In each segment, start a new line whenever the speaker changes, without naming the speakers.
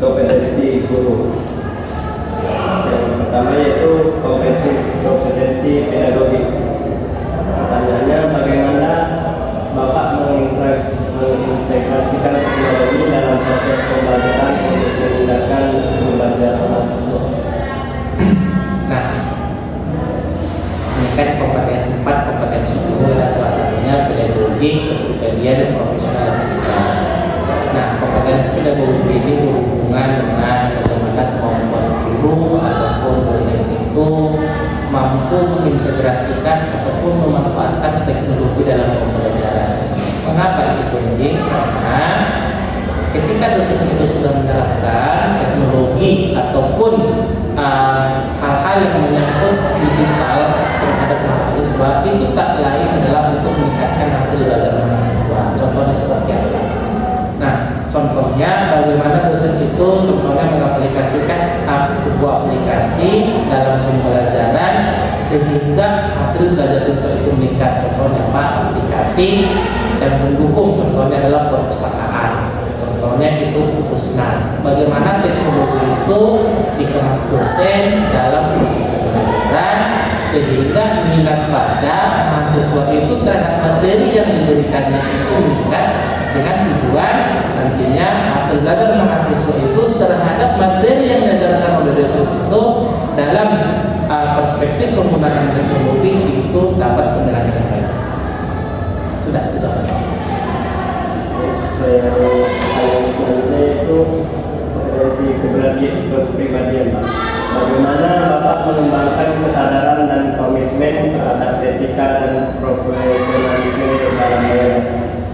kompetensi guru. Yang pertama yaitu kompetensi pedagogi. Pertanyaannya, bagaimana Bapak mengintegrasikan teknologi dalam proses pembelajaran untuk memudahkan belajar mahasiswa?
Nah, ini kan empat kompetensi guru, dan salah satunya pedagogi, kepribadian, profesional, dan sosial. Nah, kompetensi pedagogi ini berhubungan dengan bagaimana kemampuan guru ataupun dosen itu mampu mengintegrasikan ataupun memanfaatkan teknologi dalam pembelajaran. Mengapa itu penting? Karena ketika dosen itu sudah menerapkan teknologi ataupun hal-hal yang menyangkut digital terhadap mahasiswa, itu tak lain adalah untuk meningkatkan hasil belajar mahasiswa. Contohnya seperti apa? Nah, contohnya bagaimana dosen itu contohnya mengaplikasikan sebuah aplikasi dalam pembelajaran sehingga hasil belajar siswa itu meningkat. Contohnya apa? Aplikasi yang mendukung, contohnya adalah perpustakaan, contohnya itu Pusnas. Bagaimana teknologi itu dikemas dosen dalam proses pembelajaran sehingga minat baca mahasiswa itu terhadap materi yang diberikannya itu meningkat, dengan tujuan nantinya hasil belajar mahasiswa itu terhadap materi yang diajarkan oleh dosen itu dalam perspektif penggunaan teknologi itu dapat berjalan dengan baik. Sudah, itu jawabannya.
Yang selanjutnya itu kompetensi kepribadian. Bagaimana Bapak mengembangkan kesadaran dan komitmen terhadap etika dan profesionalisme dalam belajar?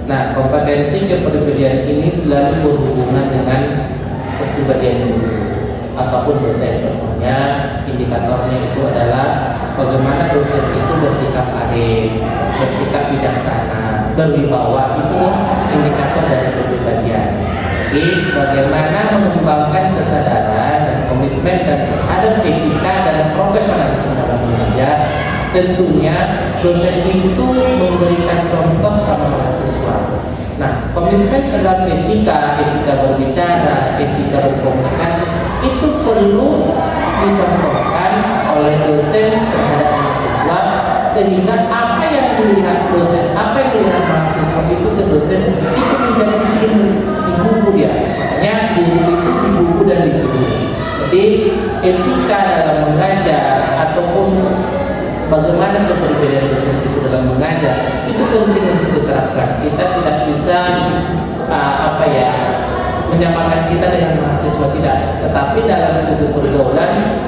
Nah, kompetensi kepribadian ini selalu berhubungan dengan kepribadian guru ataupun dosen. Contohnya, indikatornya itu adalah bagaimana dosen itu bersikap arif, bersikap bijaksana, berwibawa. Itu indikator dari kepribadian. Jadi, bagaimana mengembangkan kesadaran dan komitmen terhadap etika dan profesionalisme dalam belajar. Tentunya dosen itu memberikan contoh sama mahasiswa. Nah, komitmen terhadap etika berbicara, etika berkomunikasi itu perlu dicontohkan oleh dosen terhadap mahasiswa, sehingga apa yang dilihat dosen, apa yang dilihat mahasiswa itu ke dosen itu menjadi di buku dia. Makanya guru itu di buku dan di guru. Jadi etika dalam mengajar ataupun bagaimana kepribadian dosen itu dalam mengajar itu penting untuk diterapkan. Kita tidak bisa menyamakan kita dengan mahasiswa, tidak. Tetapi dalam segi pergaulan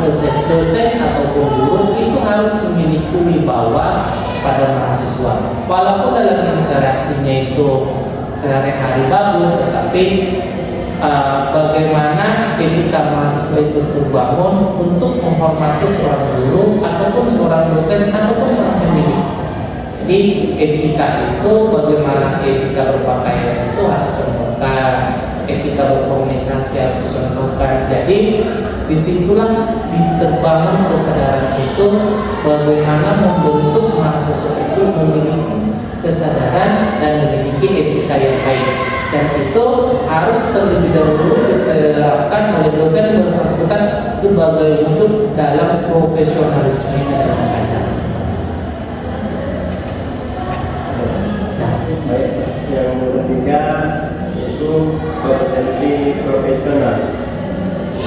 dosen ataupun guru itu harus memiliki wibawa pada mahasiswa. Walaupun dalam interaksinya itu sehari-hari bagus, tetapi bagaimana etika mahasiswa itu terbangun untuk menghormati seorang guru ataupun seorang dosen ataupun seorang pendidik. Jadi etika itu bagaimana etika berpakaian itu harus dicontohkan, etika berkomunikasi harus dicontohkan. Jadi disitulah terbangun kesadaran itu bagaimana membentuk mahasiswa itu memiliki kesadaran dan memiliki etika yang baik. Dan itu harus terlebih dahulu diterapkan oleh dosen bersangkutan sebagai wujud dalam profesionalisme dalam mengajar.
Nah, baik. Yang ketiga yaitu kompetensi profesional.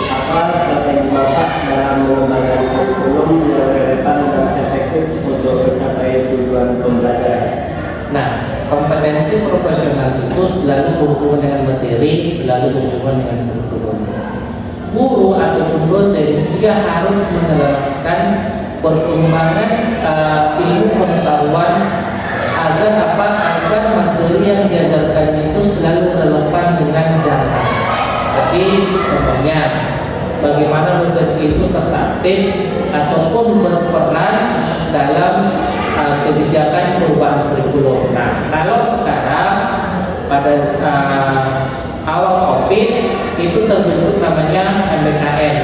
Apa strategi Bapak dalam mengembangkan kurikulum yang relevan dan efektif untuk mencapai tujuan pembelajaran?
Nah, kompetensi profesional itu selalu berhubungan dengan materi, selalu berhubungan dengan kurikulum. Guru ataupun dosen dia harus menjelaskan perkembangan ilmu pengetahuan agar materi yang diajarkan itu selalu relevan dengan zaman. Jadi contohnya bagaimana dosen itu serta aktif ataupun berperan dalam kebijakan perubahan kurikulum. Nah, kalau sekarang pada awal COVID itu terbentuk namanya MBKM,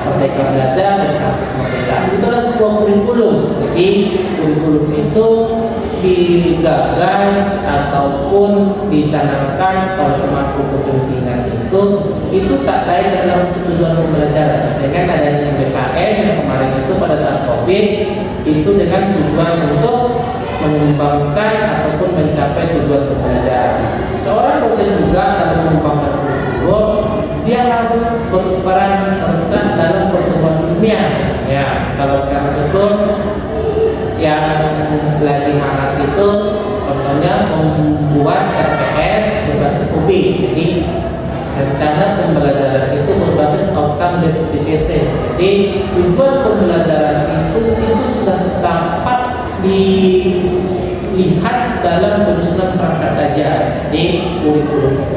Merdeka Belajar dan Kampus Merdeka. Itu adalah sebuah kurikulum. Jadi kurikulum itu digagas ataupun dicanangkan oleh pemangku kepentingan itu tak lain adalah untuk tujuan pembelajaran. Dengan adanya BKN yang kemarin itu pada saat COVID itu dengan tujuan untuk mengembangkan ataupun mencapai tujuan pembelajaran. Seorang dosen juga dalam mengembangkan kurikulum dia harus berperan serta dalam pertumbuhan ilmiah. Ya, kalau sekarang itu yang lagi hangat itu contohnya membuat RPS berbasis hobi. Jadi rencana pembelajaran itu berbasis outcome based education. Jadi tujuan pembelajaran itu sudah dapat dilihat dalam penyusunan perangkat ajar. Jadi kurikulum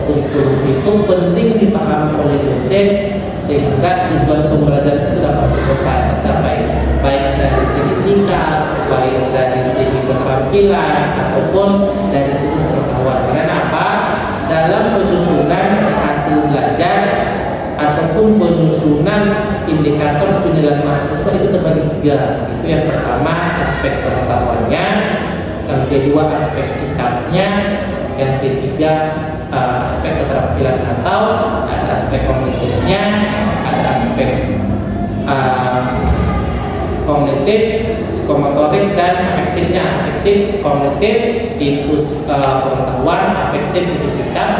itu penting dipahami oleh dosen sehingga tujuan pembelajaran itu dapat tercapai, baik dari segi sikap, baik dari segi keterampilan ataupun dari segi pengetahuan. Karena apa? Dalam penyusunan hasil belajar ataupun penyusunan indikator penilaian mahasiswa itu terbagi 3. Itu yang pertama aspek pengetahuannya, yang kedua aspek sikapnya, yang ketiga aspek keterampilan atau ada aspek kognitifnya, ada aspek kognitif, psikomotorik dan afektifnya. Afektif, kognitif itu pengetahuan, afektif itu sikap,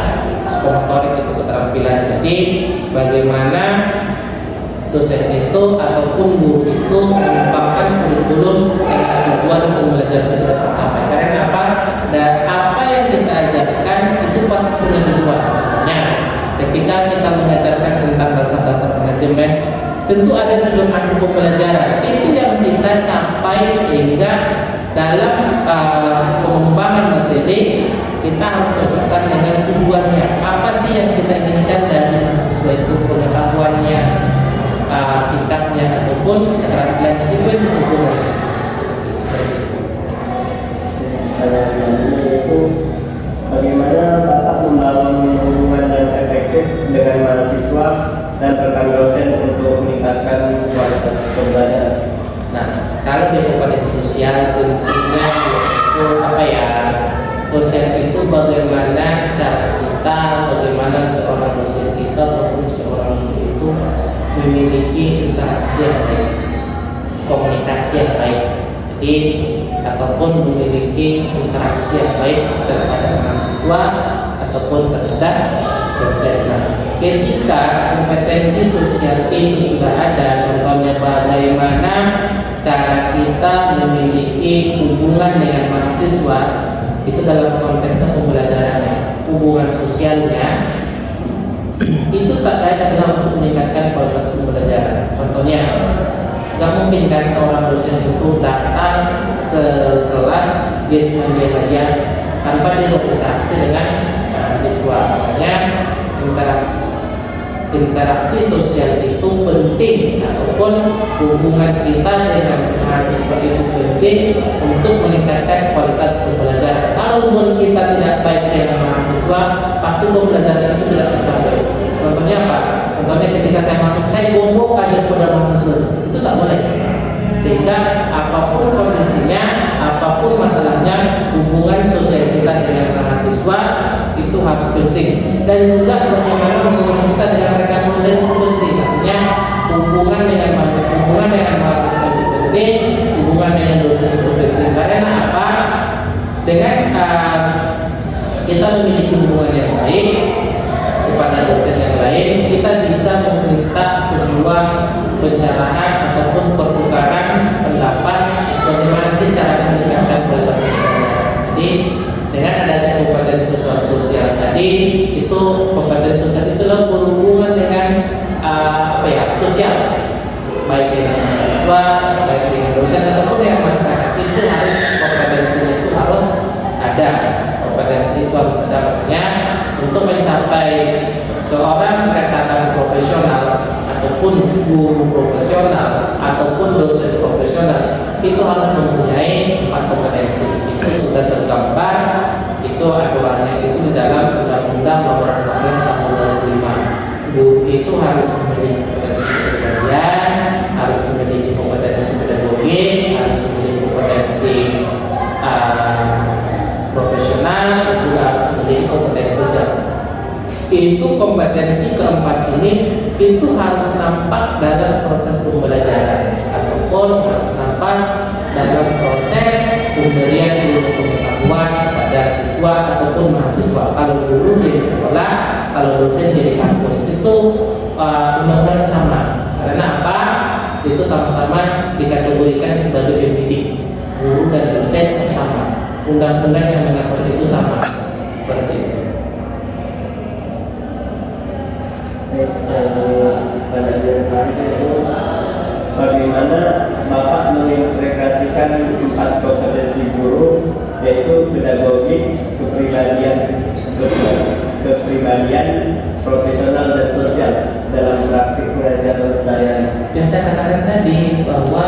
psikomotorik itu keterampilan. Jadi bagaimana dosen itu ataupun guru itu mengembangkan kurikulum dengan tujuan pembelajaran itu tercapai. Karena apa? Dan apa yang kita ajarkan itu pasti punya tujuan. Nah, ketika kita mengajarkan tentang dasar-dasar manajemen, tentu ada tujuan pembelajaran. Itu yang kita capai sehingga dalam pengembangan materi kita harus cocokkan dengan tujuannya. Apa sih yang kita inginkan dari mahasiswa itu, pengetahuannya, sikapnya ataupun keterampilan itu yang ditentukan dari situ.
Itu bagaimana Bapak membangun hubungan yang efektif dengan mahasiswa dan rekan dosen untuk meningkatkan kualitas pembelajaran.
Nah, kalau di kompetensi sosial tentunya itu sosial itu bagaimana cara kita, bagaimana seorang dosen kita ataupun seorang guru itu memiliki interaksi yang baik, komunikasi yang baik, ataupun memiliki interaksi yang baik terhadap mahasiswa ataupun terhadap dosen. Ketika kompetensi sosial itu sudah ada, contohnya bagaimana cara kita memiliki hubungan dengan mahasiswa, itu dalam konteks pembelajarannya, hubungan sosialnya itu tak lain adalah untuk meningkatkan kualitas pembelajaran. Contohnya, gak mungkin kan seorang dosen itu datang ke kelas dia cuma diam aja tanpa dia berinteraksi dengan mahasiswa. Makanya interaksi sosial itu penting, ataupun hubungan kita dengan mahasiswa itu penting untuk meningkatkan kualitas pembelajaran. Kalau hubungan kita tidak baik dengan mahasiswa, pasti pembelajaran itu tidak tercapai. Contohnya apa? Contohnya ketika saya masuk, saya gonggong aja pada mahasiswa, itu tak boleh. Sehingga apapun kondisinya, apapun masalahnya, hubungan sosial kita dengan mahasiswa itu harus penting. Dan juga bagaimana hubungan kita dengan rekan dosen itu penting. Artinya hubungan dengan mahasiswa itu penting, hubungan dengan dosen itu penting. Karena apa? Dengan kita memiliki hubungan yang baik kepada dosen yang lain, kita bisa meminta sebuah pencerahan ataupun pertukaran pendapat bagaimana sih cara meningkatkan kualitas pembelajaran. Jadi dengan adanya kompetensi sosial tadi, itu kompetensi sosial itu berhubungan dengan sosial, baik dengan mahasiswa, baik dengan dosen ataupun dengan masyarakat. Itu harus kompetensinya itu harus ada. Kompetensi itu harus ada, artinya untuk mencapai seorang katakan profesional ataupun guru profesional ataupun dosen profesional itu harus mempunyai 4 kompetensi. Itu sudah tergambar, itu aturannya itu di dalam Undang-Undang Nomor 14 Tahun 2005. Guru itu harus memiliki kompetensi kepribadian, harus memiliki kompetensi pedagogik, harus memiliki kompetensi itu kompetensi keempat ini itu harus nampak dalam proses pembelajaran ataupun harus nampak dalam proses pemberian ilmu pengetahuan kepada siswa ataupun mahasiswa. Kalau guru jadi sekolah, kalau dosen jadi kampus, itu undang-undang sama. Karena apa? Itu sama-sama dikategorikan sebagai pendidik. Guru dan dosen sama. Undang-undang yang mengatur itu sama. Seperti itu.
Pada itu bagaimana Bapak mengintegrasikan 4 kompetensi guru, yaitu pedagogik, kepribadian, profesional dan sosial dalam praktik pengajaran saya.
Yang saya katakan tadi bahwa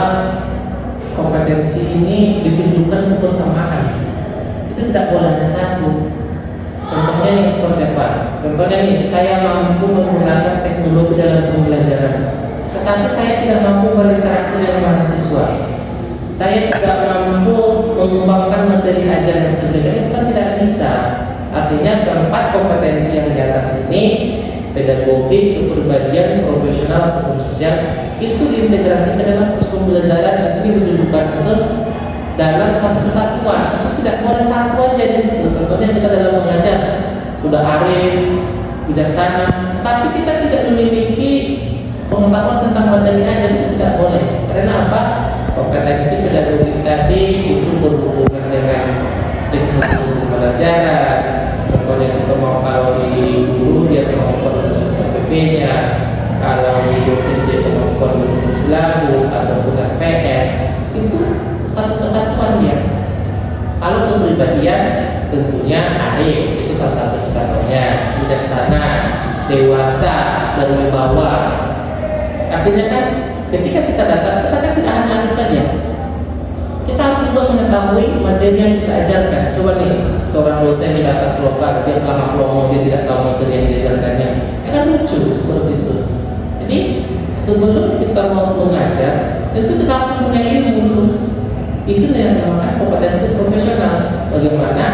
kompetensi ini ditunjukkan untuk bersamaan. Itu tidak boleh hanya satu. Contohnya nih seperti apa? Contohnya nih, saya mampu menggunakan teknologi dalam pembelajaran, tetapi saya tidak mampu berinteraksi dengan mahasiswa. Saya tidak mampu mengembangkan materi ajar yang sebenarnya, itu kan tidak bisa. Artinya keempat kompetensi yang di atas ini, pedagogik, kepribadian, profesional ataupun sosial, itu diintegrasikan dalam proses pembelajaran. Ini ditunjukkan ke dalam satu kesatuan. Itu tidak boleh satu aja di situ. Contohnya kita dalam mengajar sudah arif, bijaksana, tapi kita tidak memiliki pengetahuan tentang materi ajar, itu tidak boleh. Karena apa? Kompetensi pedagogik tadi itu berhubungan dengan teknologi pembelajaran. Contohnya kita mau kalau di guru dia kemampuan menyusun RPP-nya, kalau di dosen dia kemampuan menyusun silabus ataupun RPS, itu satu kesatuan dia. Kalau kepribadian tentunya arif, itu salah satu contohnya, bijaksana, dewasa, berwibawa. Artinya kan ketika kita datang, kita kan tidak hanya arif saja. Kita harus juga mengetahui materi yang kita ajarkan. Coba nih, seorang dosen yang datang ke lokal, dia pelangak promo, dia tidak tahu materi yang diajarkannya. Kan lucu seperti itu. Jadi sebelum kita mau mengajar, tentu kita harus punya ilmu dulu. Itu yang dinamakan kompetensi profesional. Bagaimana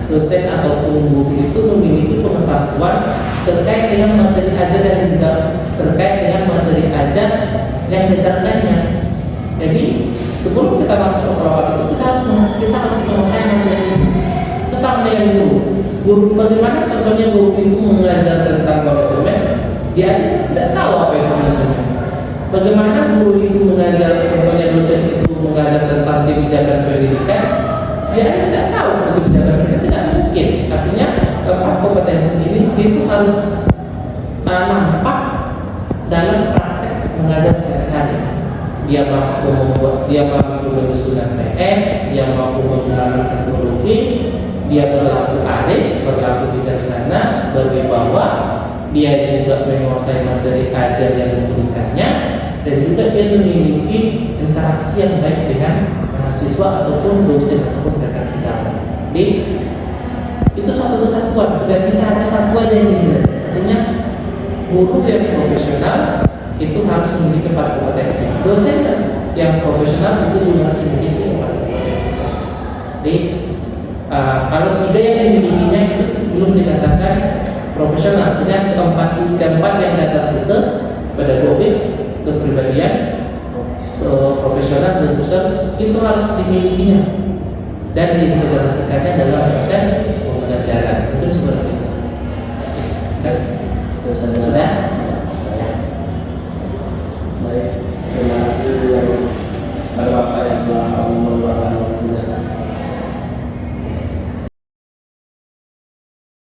dosen ataupun guru itu memiliki pengetahuan terkait dengan materi ajar yang terkait dengan materi ajar yang diajarkannya. Jadi sebelum kita masuk ke kelompok itu kita harus menguasai materi itu. Itu sama dengan guru. Guru bagaimana contohnya guru itu mengajar tentang manajemen, dia tidak tahu apa itu manajemen. Bagaimana guru itu mengajar, contohnya dosen itu mengajar tentang kebijakan pendidikan, dia tidak tahu tentang kebijakan pendidikan, tidak mungkin. Artinya kompetensi ini itu harus nampak dalam praktek mengajar sehari-hari. Dia mampu menyusun PS, dia mampu menggunakan teknologi, dia berlaku arif, berlaku bijaksana, berwibawa, dia juga menguasai materi ajar yang diberikannya, dan juga dia memiliki interaksi yang baik dengan mahasiswa ataupun dosen ataupun rekan kita. Jadi itu satu kesatuan, tidak bisa hanya satu aja yang dinilai. Artinya guru yang profesional itu harus memiliki 4 kompetensi. Dosen yang profesional itu juga harus memiliki 4 kompetensi. Jadi kalau 3 yang dimilikinya itu belum dikatakan profesional. Artinya keempat yang di atas itu pedagogik, kepribadian, profesional dan sosial itu harus dimilikinya dan diintegrasikannya dalam proses pembelajaran. Mungkin seperti itu. Sudah?